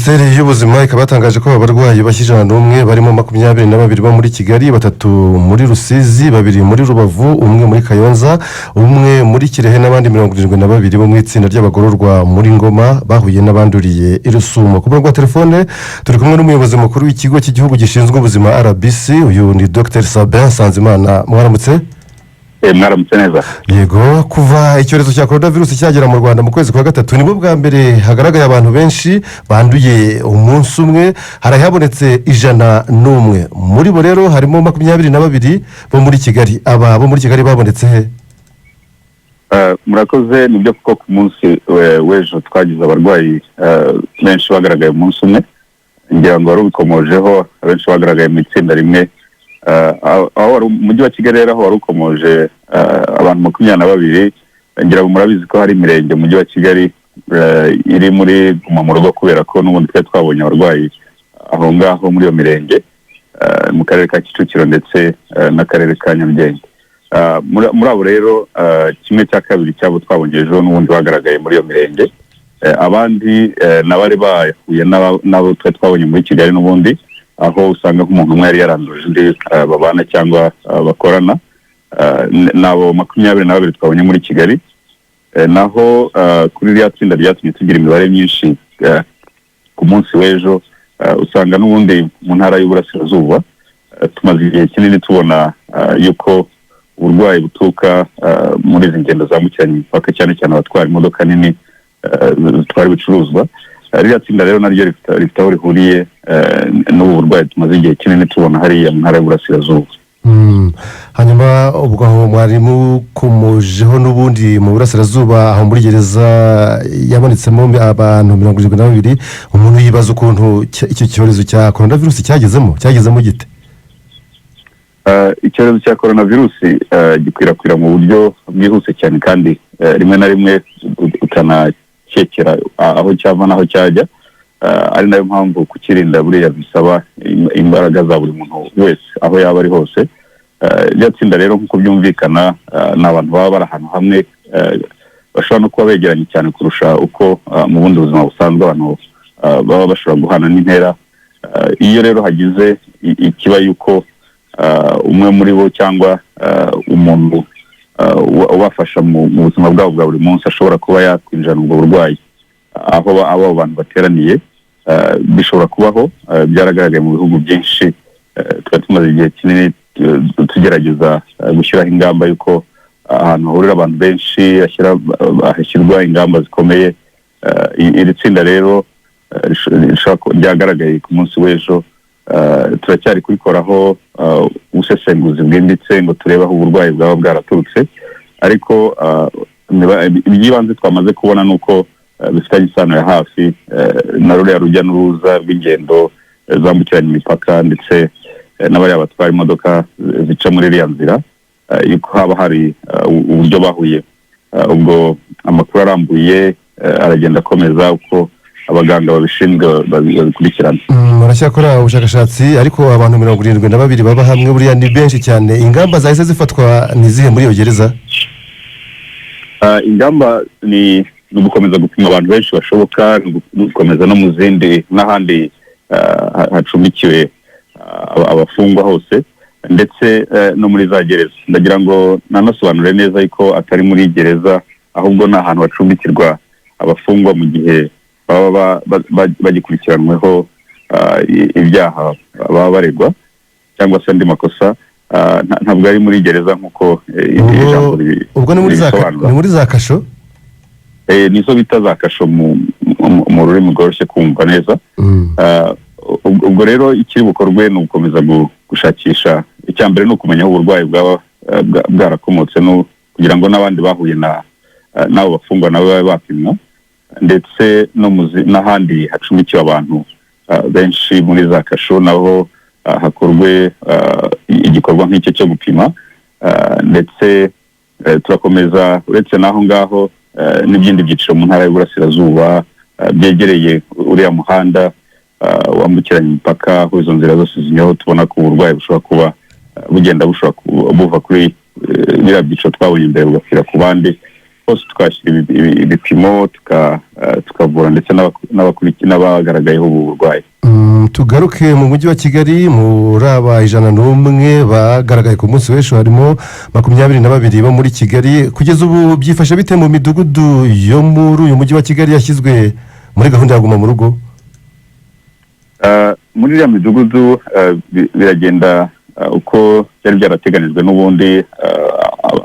Minisiteri y'ubuzima ikaba yatangaje ko abarwayi bashyijana n'umwe barimo 22 bo muri Kigali, 3 muri Rusizi, 2 muri Rubavu, 1 muri Kayonza, 1 muri Kirehe n'abandi 72 bo mu itsinda ry'abagororwa muri Ngoma bahuye n'abanduriye irusumo. Ku murongo wa telefone turi kumwe n'umuyobozi mukuru w'ikigo cy'igihugu gishinzwe ubuzima RBC, uyu ni Dr Sabin Sanzimana. Mwaramutse? Mwaramutse neza. Yego, kuva icyorezo cya coronavirus cyagera mu Rwanda mu kwezi kwa gatatu nibwo bwa mbere hagaragaye abantu benshi banduye umunsi umwe, harahabonetse 101. Muri bo rero harimo 22 bo muri Kigali. Aba bo muri Kigali babonetse he? Murakoze, nibyo kuko ku munsi w'ejo twagize abarwayi benshi bagaragaye umunsi umwe. Ngira ngo bikomojeho abenshi bagaragaye mu itsinda rimwe. Aho umujyi wa Kigali rero wari ukomoje abantu 22. Ngira ngo murabizi ko hari imirenge mu mujyi wa Kigali iri muri guma mu rugo kubera ko n'ubundi twabonye abarwayi aho ngaho muri iyo mirenge mu karere ka Kicukiro ndetse n'akarere ka Nyarugenge. Muri abo rero kimwe cya kabiri cyabo twabonye ejo n'ubundi bagaragaye muri iyo mirenge. Abandi nabari bahuye nabo twabonye muri Kigali n'ubundi, aho usanga nk'umuntu umwe yari yaranduje undi babana cyangwa bakorana. Nabo 22 twabonye muri Kigali. Naho kuri rya tsinda ryatumye tugira imibare myinshi ku munsi w'ejo, usanga n'ubundi mu ntara y'Uburasirazuba tumaze igihe kinini tubona yuko uburwayi butuka muri izi ngendo zambukiranya imipaka, cyane cyane abatwara imodoka nini zitwara ibicuruzwa. Rya tsinda rero naryo rifite aho rihuriye n'ubu burwayi tumaze igihe kinini tubona hariya mu ntara y'Uburasirazuba. Hanyuma ubwo aho mwarimu kumojeho n'ubundi mu Burasirazuba, aho muri gereza yabonetsemo abantu 72. Umuntu yibaza ukuntu icyo cyorezo cya coronavirus cyagezemo gite? Icyorezo cya coronavirus gikwirakwira mu buryo bwihuse cyane, kandi rimwe na rimwe utanakekera aho cyava n'aho cyajya. Ari nayo mpamvu kukirinda buriya bisaba imbaraga za buri muntu wese aho yaba ari hose. Rya tsinda rero nk'uko byumvikana n'abantu baba bari ahantu hamwe, bashobora no kuba begeranye cyane kurusha uko mu bundi buzima busanzwe abantu baba bashobora guhana n'intera. Iyo rero hagize ikiba yuko umwe muri bo cyangwa umuntu ubafasha mu buzima bwabo bwa buri munsi ashobora kuba yakwinjira ubwo burwayi aho abo bantu bateraniye, bishobora kubaho. Byaragaragaye mu bihugu byinshi. Twari tumaze igihe kinini tugerageza gushyiraho ingamba y'uko ahantu hahurira abantu benshi hashyirwa ingamba zikomeye. Iri tsinda rero ryagaragaye ku munsi w'ejo. Turacyari kubikoraho ubusesenguzi bwimbitse ngo turebe aho uburwayi bwaba bwaraturutse, ariko iby'ibanze twamaze kubona ni uko bifitanye isano ya hafi na ruriya rujya n'uruza rw'ingendo zambukiranya imipaka ndetse n'abariya batwara imodoka zica muri iriya nzira, yuko haba hari uburyo bahuye. Ubwo amakuru arambuye aragenda akomeza uko abaganga babishinzwe babikurikirana. Muracyakora ubushakashatsi, ariko abantu 72 baba hamwe buriya ni benshi cyane. Ingamba zahise zifatwa ni zihe muri iyo gereza? Ingamba ni gukomeza gupima abantu benshi bashoboka, gukomeza no mu zindi n'ahandi hacumbikiwe abafungwa hose, ndetse no muri za gereza. Ndagira ngo nanasobanure neza yuko atari muri gereza, ahubwo ni ahantu hacumbikirwa abafungwa mu gihe baba bagikurikiranweho ibyaha baba baregwa cyangwa se andi makosa. Ntabwo ari muri gereza nk'uko ijambo ubwo ni muri za kasho. Nizo bita za kasho mu rurimi rworoshye kumva neza. Ubwo rero ikiri bukorwe ni ugukomeza gushakisha. Icya mbere ni ukumenya aho uburwayi bwaba bwarakomotse, kugira ngo n'abandi bahuye n'abo bafungwa nabo babe bapimwa, ndetse n'ahandi hacumbikiwe abantu benshi muri za kasho naho hakorwe igikorwa nk'icyo cyo gupima. Ndetse turakomeza uretse n'aho ngaho n'ibindi byiciro mu ntara y'Uburasirazuba byegereye uriya muhanda wambukiranya imipaka, aho izo nzira zose zinyuraho tubona ko uburwayi bushobora kuba bugenda buva kuri biriya byiciro twabonye imbere bugakwira ku bandi. hose twashyira ibipimo tukavura ndetse n'abagaragayeho ubu burwayi. Tugaruke mu mujyi wa Kigali muri aba 101 bagaragaye ku munsi w'ejo harimo 22 bo muri Kigali. Kugeza ubu byifashe bite mu midugudu yo muri uyu mujyi wa Kigali yashyizwe muri gahunda ya guma mu rugo? Muri iriya midugudu biragenda uko byari byarateganijwe n'ubundi,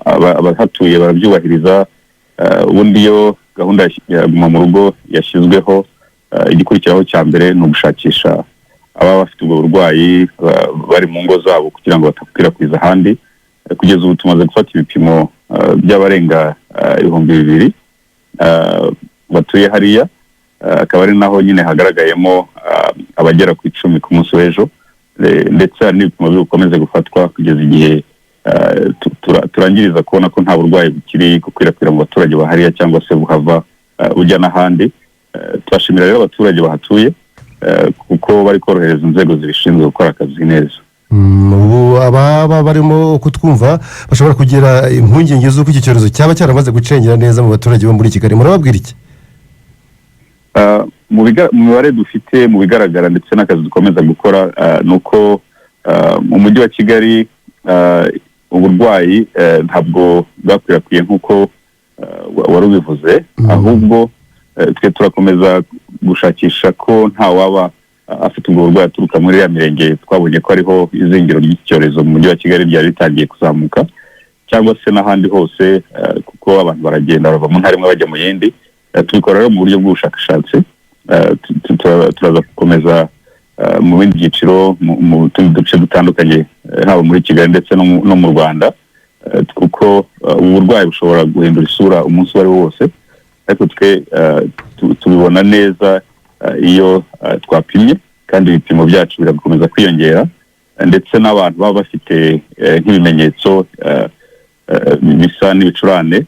abahatuye barabyubahiriza. Ubundi iyo gahunda ya guma mu rugo yashyizweho, igikurikiraho cya mbere ni ugushakisha ababa bafite ubwo burwayi bari mu ngo zabo kugira ngo batakwirakwiza ahandi. Kugeza ubu tumaze gufata ibipimo by'abarenga 2,000 batuye hariya, akaba ari naho nyine hagaragayemo abagera ku 10 ku munsi w'ejo, ndetse hari n'ibipimo bikomeze gufatwa kugeza igihe turangiriza kubona ko nta burwayi bukiri gukwirakwira mu baturage bahariya cyangwa se buhava ujya n'ahandi. Turashimira rero abaturage bahatuye kuko bari korohereza inzego zibishinzwe gukora akazi neza. Ubu ababa barimo kutwumva bashobora kugira impungenge z'uko iki cyorezo cyaba cyaramaze gucengera neza mu baturage bo muri Kigali, murababwira iki? Mu mibare dufite, mu bigaragara ndetse n'akazi dukomeza gukora, ni uko mu mujyi wa Kigali uburwayi ntabwo bwakwirakwiye nk'uko wari ubivuze, ahubwo twe turakomeza gushakisha ko nta waba afite ubwo burwayi aturuka muri ya mirenge twabonye ko ariho izingiro ry'icyorezo mu mujyi wa Kigali ryari ritangiye kuzamuka, cyangwa se n'ahandi hose, kuko abantu baragenda bava mu ntara imwe bajya mu yindi. Tubikora rero mu buryo bw'ubushakashatsi. Turaza gukomeza mu bindi byiciro mu tundi duce dutandukanye, haba muri Kigali ndetse no mu Rwanda, kuko ubu burwayi bushobora guhindura isura umunsi uwo ari wo wose, ariko twe tubibona neza iyo twapimye, kandi ibipimo byacu birakomeza kwiyongera, ndetse n'abantu baba bafite nk'ibimenyetso bisa n'ibicurane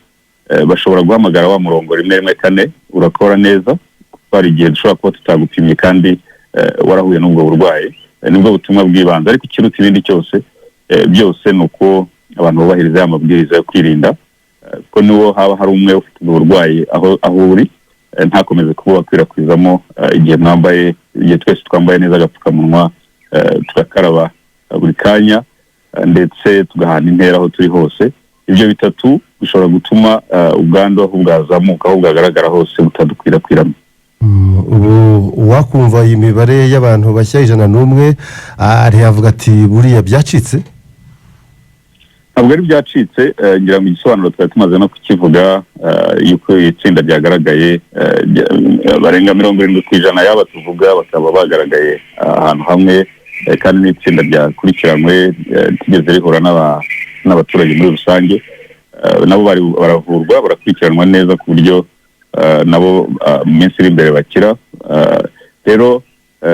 bashobora guhamagara wa murongo 114 urakora neza, kuko hari igihe dushobora kuba tutagupimye kandi warahuye n'ubwo burwayi. Nibwo butumwa bw'ibanze, ariko ikiruta ibindi cyose byose ni uko abantu bubahiriza amabwiriza yo kwirinda, ko niwo haba hari umwe ufite ubwo burwayi aho uri, ntakomeze kuba wakwirakwizamo. Igihe twese twambaye neza agapfukamunwa, tugakaraba buri kanya, ndetse tugahana intera aho turi hose. Ibyo bitatu bishobora gutuma ubwandu aho bwazamuka, aho bwagaragara hose butadukwirakwiramo. Ubu wakumva iyi mibare y'abantu bashya 101 yavuga ati buriya byacitse? Ntabwo ari byacitse, ngira ngo igisobanuro twari tumaze no kukivuga, yuko itsinda ryagaragaye barenga 70% y'aba tuvuga bakaba bagaragaye ahantu hamwe, kandi n'itsinda ryakurikiranywe tigeze rihura n'abaturage muri rusange. Nabo baravurwa, barakurikiranwa neza ku buryo nabo mu minsi iri imbere bakira. Rero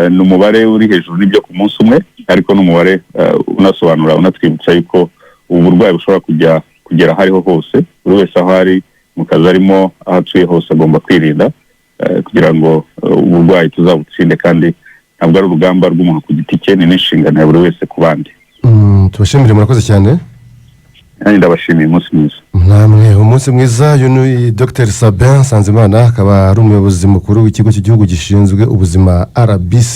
ni umubare uri hejuru n'ibyo ku munsi umwe, ariko ni umubare unasobanura, unatwibutsa yuko ubu burwayi bushobora kugera aho ariho hose. Buri wese aho ari, mu kazi arimo, aho atuye hose agomba kwirinda kugira ngo uburwayi tuzabutsinde, kandi ntabwo ari urugamba rw'umuntu ku giti cye, ni n'inshingano ya buri wese ku bandi. Tubashimire, murakoze cyane. Nanjye ndabashimiye. Umunsi mwiza. Namwe umunsi mwiza. Uyu ni Dr Sabin Nsanzimana, akaba ari umuyobozi mukuru w'ikigo cy'igihugu gishinzwe ubuzima RBC.